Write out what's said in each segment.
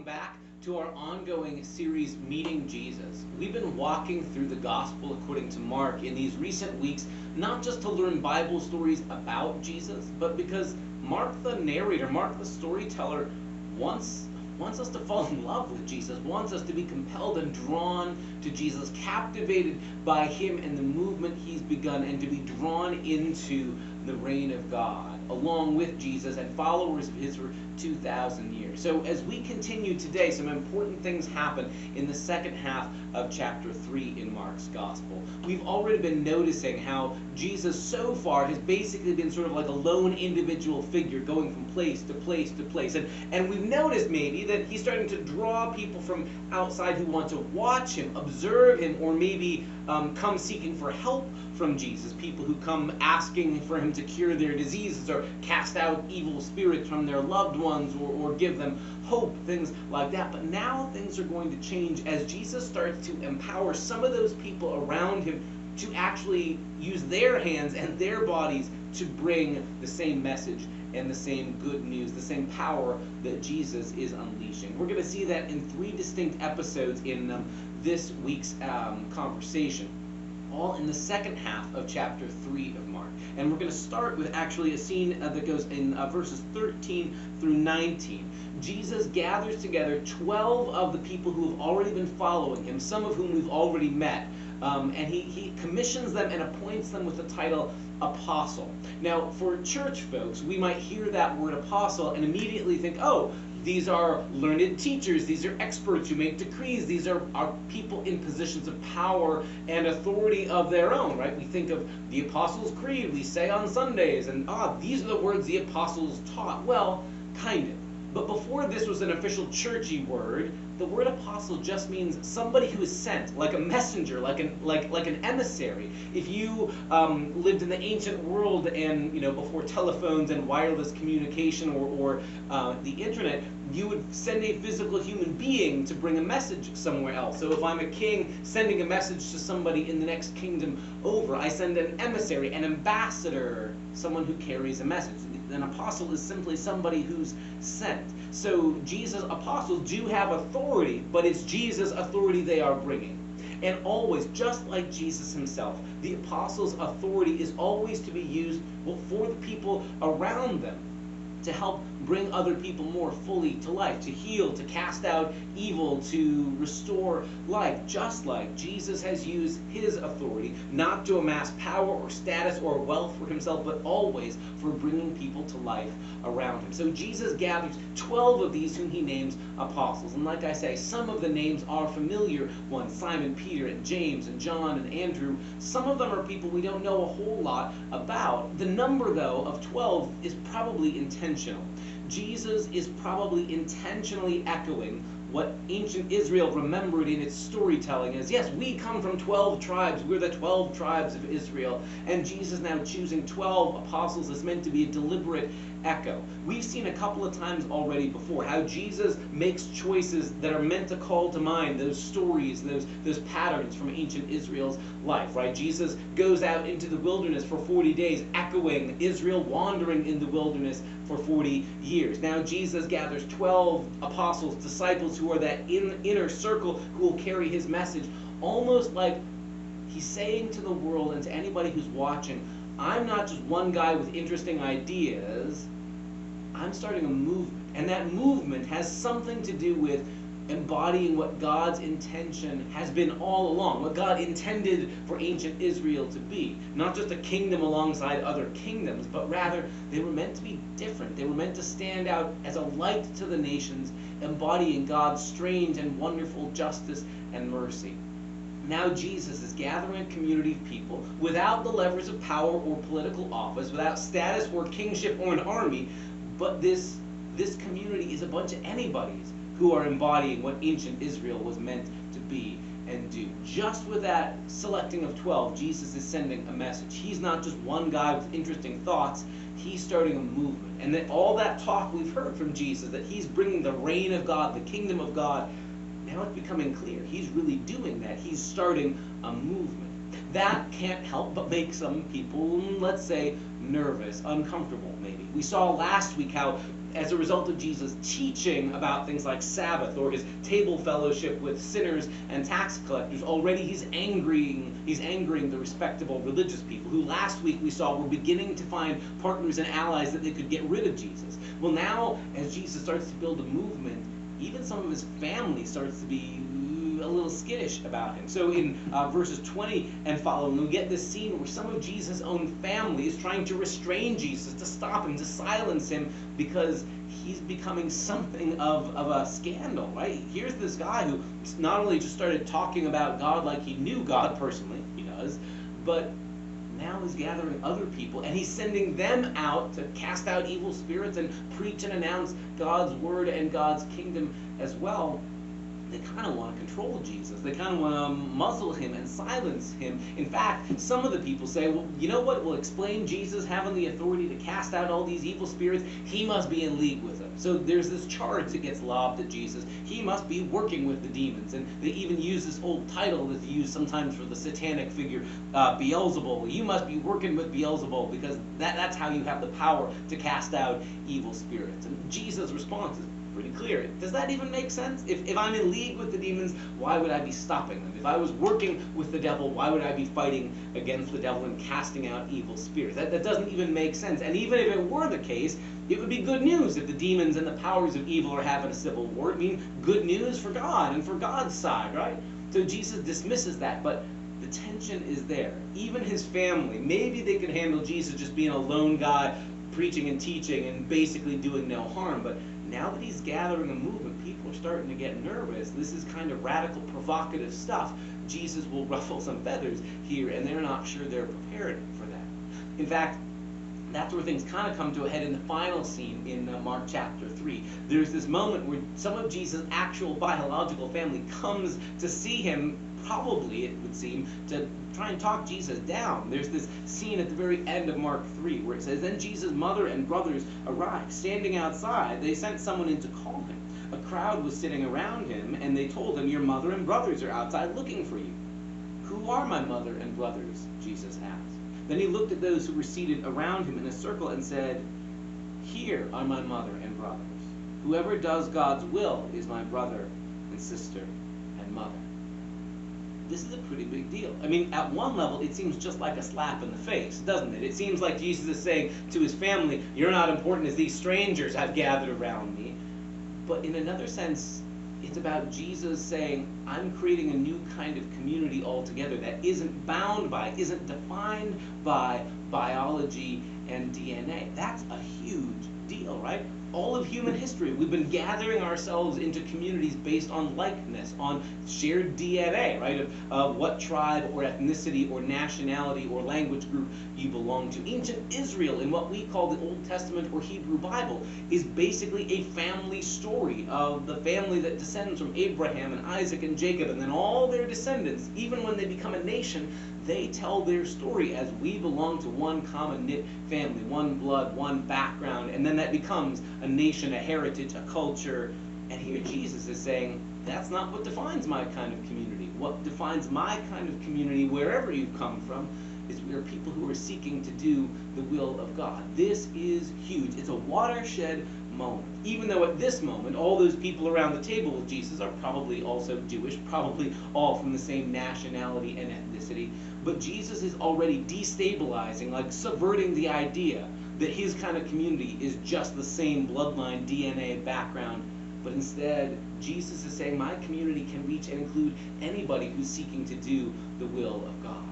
back to our ongoing series, Meeting Jesus. We've been walking through the Gospel according to Mark in these recent weeks, not just to learn Bible stories about Jesus, but because Mark the narrator, Mark the storyteller, wants us to fall in love with Jesus, wants us to be compelled and drawn to Jesus, captivated by him and the movement he's begun, and to be drawn into the reign of God, along with Jesus and followers of his for 2,000 years. So as we continue today, some important things happen in the second half of chapter 3 in Mark's Gospel. We've already been noticing how Jesus so far has basically been sort of like a lone individual figure going from place to place to place. And we've noticed maybe that he's starting to draw people from outside who want to watch him, observe him, or maybe come seeking for help from Jesus. People who come asking for him to cure their diseases or cast out evil spirits from their loved ones or give them hope, things like that. But now things are going to change as Jesus starts to empower some of those people around him to actually use their hands and their bodies to bring the same message and the same good news, the same power that Jesus is unleashing. We're going to see that in 3 distinct episodes in this week's conversation, all in the second half of chapter 3 of Mark. And we're going to start with actually a scene that goes in verses 13 through 19. Jesus gathers together 12 of the people who have already been following him, some of whom we've already met, and he commissions them and appoints them with the title apostle. Now, for church folks, we might hear that word apostle and immediately think, oh, these are learned teachers, these are experts who make decrees, these are people in positions of power and authority of their own, right? We think of the Apostles' Creed, we say on Sundays, and these are the words the apostles taught. Well, kind of. But before this was an official churchy word, the word apostle just means somebody who is sent, like a messenger, like an emissary. If you lived in the ancient world and, before telephones and wireless communication or the internet, you would send a physical human being to bring a message somewhere else. So if I'm a king sending a message to somebody in the next kingdom over, I send an emissary, an ambassador, someone who carries a message. An apostle is simply somebody who's sent. So Jesus' apostles do have authority, but it's Jesus' authority they are bringing. And always, just like Jesus himself, the apostles' authority is always to be used for the people around them, to help bring other people more fully to life, to heal, to cast out evil, to restore life, just like Jesus has used his authority, not to amass power or status or wealth for himself, but always for bringing people to life around him. So Jesus gathers 12 of these whom he names apostles. And like I say, some of the names are familiar ones: Simon, Peter, and James, and John, and Andrew. Some of them are people we don't know a whole lot about. The number, though, of 12 is probably intentional. Jesus is probably intentionally echoing what ancient Israel remembered in its storytelling as, yes, we come from 12 tribes, we're the 12 tribes of Israel, and Jesus now choosing 12 apostles is meant to be a deliberate echo. We've seen a couple of times already before how Jesus makes choices that are meant to call to mind those stories, those patterns from ancient Israel's life, right? Jesus goes out into the wilderness for 40 days, echoing Israel wandering in the wilderness for 40 years. Now Jesus gathers 12 apostles, disciples who are that inner circle who will carry his message, almost like he's saying to the world and to anybody who's watching, I'm not just one guy with interesting ideas, I'm starting a movement. And that movement has something to do with embodying what God's intention has been all along, what God intended for ancient Israel to be. Not just a kingdom alongside other kingdoms, but rather they were meant to be different. They were meant to stand out as a light to the nations, embodying God's strange and wonderful justice and mercy. Now Jesus is gathering a community of people without the levers of power or political office, without status or kingship or an army, but this community is a bunch of anybody's who are embodying what ancient Israel was meant to be and do. Just with that selecting of 12, Jesus is sending a message. He's not just one guy with interesting thoughts, he's starting a movement. And that all that talk we've heard from Jesus, that he's bringing the reign of God, the kingdom of God, now it's becoming clear. He's really doing that. He's starting a movement. That can't help but make some people, let's say, nervous, uncomfortable maybe. We saw last week how as a result of Jesus teaching about things like Sabbath or his table fellowship with sinners and tax collectors, already he's angering the respectable religious people who last week we saw were beginning to find partners and allies that they could get rid of Jesus. Well, now as Jesus starts to build a movement, even some of his family starts to be a little skittish about him. So in verses 20 and following, we get this scene where some of Jesus' own family is trying to restrain Jesus, to stop him, to silence him, because he's becoming something of a scandal, right? Here's this guy who not only just started talking about God like he knew God personally, he does, but now is gathering other people, and he's sending them out to cast out evil spirits and preach and announce God's word and God's kingdom as well. They kind of want to control Jesus. They kind of want to muzzle him and silence him. In fact, some of the people say, well, you know what will explain Jesus having the authority to cast out all these evil spirits? He must be in league with them. So there's this charge that gets lobbed at Jesus. He must be working with the demons. And they even use this old title that's used sometimes for the satanic figure, Beelzebul. You must be working with Beelzebul, because that's how you have the power to cast out evil spirits. And Jesus' response is pretty clear. Does that even make sense? If I'm in league with the demons, why would I be stopping them? If I was working with the devil, why would I be fighting against the devil and casting out evil spirits? That doesn't even make sense. And even if it were the case, it would be good news if the demons and the powers of evil are having a civil war. It means good news for God and for God's side, right? So Jesus dismisses that, but the tension is there. Even his family, maybe they could handle Jesus just being a lone guy preaching and teaching and basically doing no harm, but now that he's gathering a movement, people are starting to get nervous. This is kind of radical, provocative stuff. Jesus will ruffle some feathers here, and they're not sure they're prepared for that. In fact, that's where things kind of come to a head in the final scene in Mark chapter 3. There's this moment where some of Jesus' actual biological family comes to see him, probably, it would seem, to try and talk Jesus down. There's this scene at the very end of Mark 3 where it says, "Then Jesus' mother and brothers arrived. Standing outside, they sent someone in to call him. A crowd was sitting around him, and they told him, 'Your mother and brothers are outside looking for you.' 'Who are my mother and brothers?' Jesus asked. Then he looked at those who were seated around him in a circle and said, 'Here are my mother and brothers. Whoever does God's will is my brother and sister and mother.'" This is a pretty big deal. I mean, at one level, it seems just like a slap in the face, doesn't it? It seems like Jesus is saying to his family, you're not important as these strangers have gathered around me. But in another sense, it's about Jesus saying, I'm creating a new kind of community altogether that isn't bound by, isn't defined by biology and DNA. That's a huge deal, right? All of human history, we've been gathering ourselves into communities based on likeness, on shared DNA, right, of what tribe or ethnicity or nationality or language group you belong to. Ancient Israel, in what we call the Old Testament or Hebrew Bible, is basically a family story of the family that descends from Abraham and Isaac and Jacob, and then all their descendants, even when they become a nation, they tell their story as we belong to one common knit family, one blood, one background, and then that becomes a nation, a heritage, a culture. And here Jesus is saying, that's not what defines my kind of community. What defines my kind of community, wherever you've come from, is we are people who are seeking to do the will of God. This is huge. It's a watershed moment. Even though at this moment, all those people around the table with Jesus are probably also Jewish, probably all from the same nationality and ethnicity, but Jesus is already destabilizing, like subverting the idea that his kind of community is just the same bloodline, DNA, background, but instead, Jesus is saying my community can reach and include anybody who's seeking to do the will of God.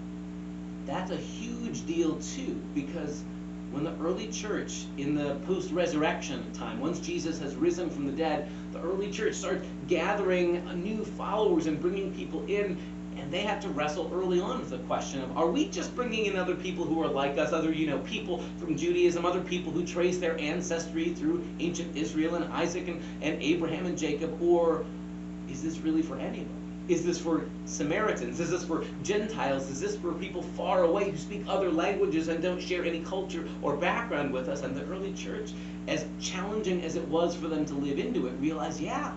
That's a huge deal too, because when the early church in the post-resurrection time, once Jesus has risen from the dead, the early church starts gathering new followers and bringing people in, and they have to wrestle early on with the question of, are we just bringing in other people who are like us, other, people from Judaism, other people who trace their ancestry through ancient Israel and Isaac and Abraham and Jacob, or is this really for anybody? Is this for Samaritans? Is this for Gentiles? Is this for people far away who speak other languages and don't share any culture or background with us? And the early church, as challenging as it was for them to live into it, realized, yeah,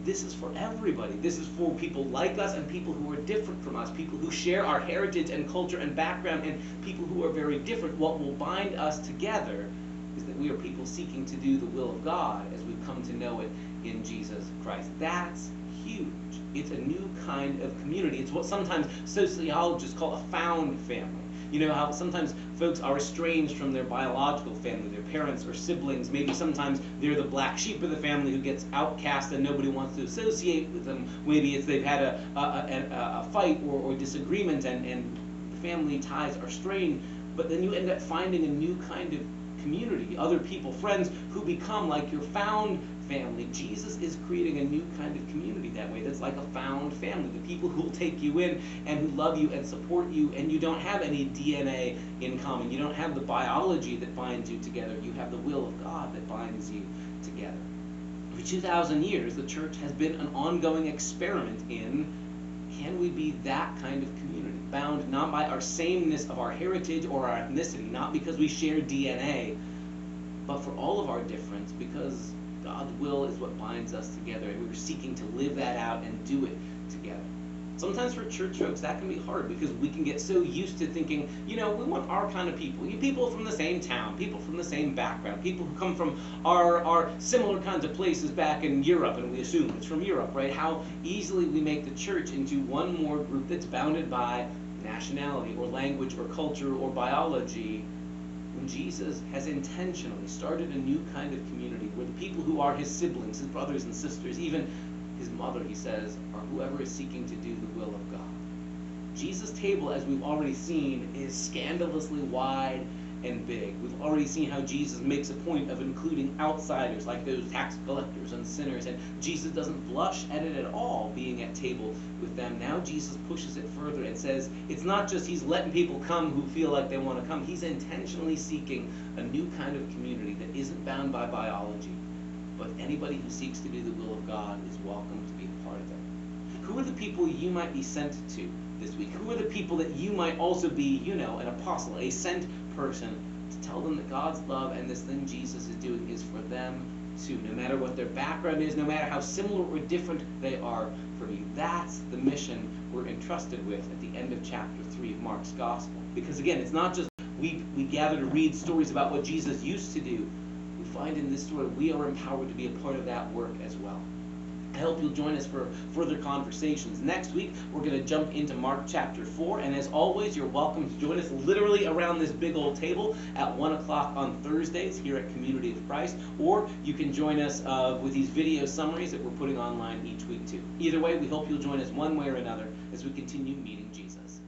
this is for everybody. This is for people like us and people who are different from us, people who share our heritage and culture and background, and people who are very different. What will bind us together is that we are people seeking to do the will of God as we've come to know it in Jesus Christ. That's huge. It's a new kind of community. It's what sometimes sociologists call a found family. You know how sometimes folks are estranged from their biological family, their parents or siblings. Maybe sometimes they're the black sheep of the family who gets outcast and nobody wants to associate with them. Maybe it's they've had a fight or disagreement and the family ties are strained. But then you end up finding a new kind of community, other people, friends who become like your found family. Jesus is creating a new kind of community that way, that's like a found family, the people who will take you in and who love you and support you, and you don't have any DNA in common. You don't have the biology that binds you together. You have the will of God that binds you together. For 2,000 years, the church has been an ongoing experiment in, can we be that kind of community, bound not by our sameness of our heritage or our ethnicity, not because we share DNA, but for all of our difference, because God's will is what binds us together, and we're seeking to live that out and do it together. Sometimes for church folks, that can be hard because we can get so used to thinking, you know, we want our kind of people. You people from the same town, people from the same background, people who come from our similar kinds of places back in Europe, and we assume it's from Europe, right? How easily we make the church into one more group that's bounded by nationality or language or culture or biology, when Jesus has intentionally started a new kind of community where the people who are his siblings, his brothers and sisters, even his mother, he says, are whoever is seeking to do the will of God. Jesus' table, as we've already seen, is scandalously wide and big. We've already seen how Jesus makes a point of including outsiders like those tax collectors and sinners, and Jesus doesn't blush at it at all being at table with them. Now Jesus pushes it further and says it's not just he's letting people come who feel like they want to come. He's intentionally seeking a new kind of community that isn't bound by biology, but anybody who seeks to do the will of God is welcome to be a part of it. Who are the people you might be sent to this week? Who are the people that you might also be, you know, an apostle, a sent person, to tell them that God's love and this thing Jesus is doing is for them too, no matter what their background is, no matter how similar or different they are from you. That's the mission we're entrusted with at the end of chapter 3 of Mark's Gospel. Because again, it's not just we gather to read stories about what Jesus used to do. We find in this story we are empowered to be a part of that work as well. I hope you'll join us for further conversations. Next week, we're going to jump into Mark chapter 4, and as always, you're welcome to join us literally around this big old table at 1 o'clock on Thursdays here at Community of Christ, or you can join us with these video summaries that we're putting online each week too. Either way, we hope you'll join us one way or another as we continue meeting Jesus.